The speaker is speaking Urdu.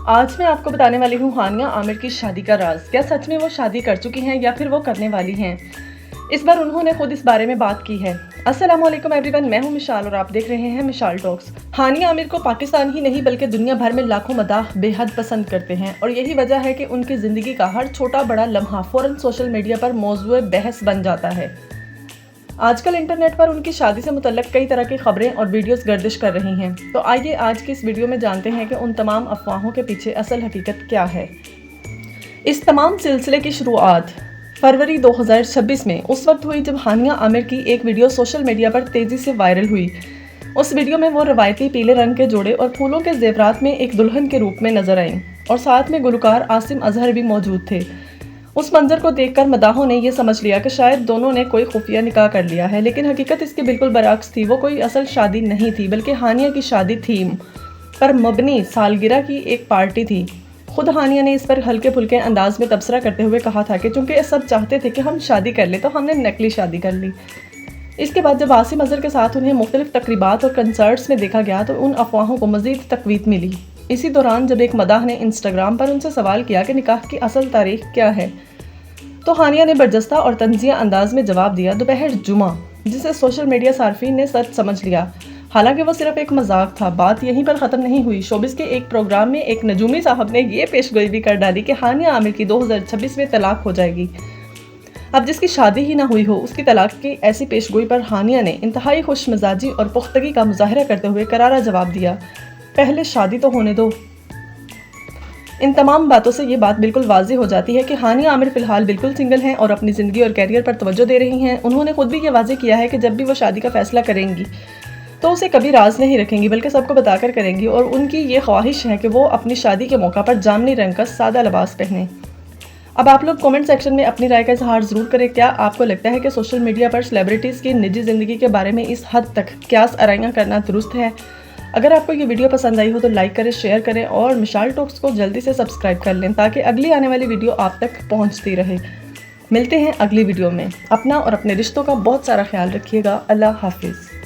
آج میں آپ کو بتانے والی ہوں ہانیہ عامر کی شادی کا راز۔ کیا سچ میں وہ شادی کر چکی ہیں یا پھر وہ کرنے والی ہیں؟ اس بار انہوں نے خود اس بارے میں بات کی ہے۔ السلام علیکم ایوری ون، میں ہوں مشال اور آپ دیکھ رہے ہیں مشال ٹاکس۔ ہانیہ عامر کو پاکستان ہی نہیں بلکہ دنیا بھر میں لاکھوں مداح بے حد پسند کرتے ہیں، اور یہی وجہ ہے کہ ان کی زندگی کا ہر چھوٹا بڑا لمحہ فوراً سوشل میڈیا پر موضوع بحث بن جاتا ہے۔ آج کل انٹرنیٹ پر ان کی شادی سے متعلق کئی طرح کی خبریں اور ویڈیوز گردش کر رہی ہیں، تو آئیے آج کی اس ویڈیو میں جانتے ہیں کہ ان تمام افواہوں کے پیچھے اصل حقیقت کیا ہے۔ اس تمام سلسلے کی شروعات فروری 2026 میں اس وقت ہوئی جب ہانیہ عامر کی ایک ویڈیو سوشل میڈیا پر تیزی سے وائرل ہوئی۔ اس ویڈیو میں وہ روایتی پیلے رنگ کے جوڑے اور پھولوں کے زیورات میں ایک دلہن کے روپ میں نظر آئیں، اور ساتھ میں گلوکار عاصم اظہر بھی موجود تھے۔ اس منظر کو دیکھ کر مداحوں نے یہ سمجھ لیا کہ شاید دونوں نے کوئی خفیہ نکاح کر لیا ہے، لیکن حقیقت اس کے بالکل برعکس تھی۔ وہ کوئی اصل شادی نہیں تھی بلکہ ہانیہ کی شادی تھیم پر مبنی سالگرہ کی ایک پارٹی تھی۔ خود ہانیہ نے اس پر ہلکے پھلکے انداز میں تبصرہ کرتے ہوئے کہا تھا کہ چونکہ سب چاہتے تھے کہ ہم شادی کر لیں تو ہم نے نکلی شادی کر لی۔ اس کے بعد جب عاصم اظہر کے ساتھ انہیں مختلف تقریبات اور کنسرٹس میں دیکھا گیا تو ان افواہوں کو مزید تقویت ملی۔ اسی دوران جب ایک مداح نے انسٹاگرام پر ان سے سوال کیا کہ نکاح کی اصل تاریخ کیا ہے، تو ہانیہ نے برجستہ اور طنزیہ انداز میں جواب دیا، دوپہر جمعہ، جسے سوشل میڈیا صارفین نے سچ سمجھ لیا۔ حالانکہ وہ صرف ایک مذاق تھا۔ بات یہیں پر ختم نہیں ہوئی۔ شوبز کے ایک پروگرام میں ایک نجومی صاحب نے یہ پیشگوئی بھی کر ڈالی کہ ہانیہ عامر کی 2026 میں طلاق ہو جائے گی۔ اب جس کی شادی ہی نہ ہوئی ہو اس کی طلاق کی ایسی پیشگوئی پر ہانیہ نے انتہائی خوش مزاجی اور پختگی کا مظاہرہ کرتے ہوئے کرارا جواب دیا، پہلے شادی تو ہونے دو۔ ان تمام باتوں سے یہ بات بالکل واضح ہو جاتی ہے کہ ہانیہ عامر فی الحال بالکل سنگل ہیں اور اپنی زندگی اور کیریئر پر توجہ دے رہی ہیں۔ انہوں نے خود بھی یہ واضح کیا ہے کہ جب بھی وہ شادی کا فیصلہ کریں گی تو اسے کبھی راز نہیں رکھیں گی بلکہ سب کو بتا کر کریں گی، اور ان کی یہ خواہش ہے کہ وہ اپنی شادی کے موقع پر جامنی رنگ کا سادہ لباس پہنیں۔ اب آپ لوگ کومنٹ سیکشن میں اپنی رائے کا اظہار ضرور کریں۔ کیا آپ کو لگتا ہے کہ سوشل میڈیا پر سیلیبریٹیز کی نجی زندگی کے بارے میں اس حد تک قیاس آرائیاں کرنا درست ہے؟ اگر آپ کو یہ ویڈیو پسند آئی ہو تو لائک کریں، شیئر کریں اور مشال ٹاکس کو جلدی سے سبسکرائب کر لیں تاکہ اگلی آنے والی ویڈیو آپ تک پہنچتی رہے۔ ملتے ہیں اگلی ویڈیو میں۔ اپنا اور اپنے رشتوں کا بہت سارا خیال رکھیے گا۔ اللہ حافظ۔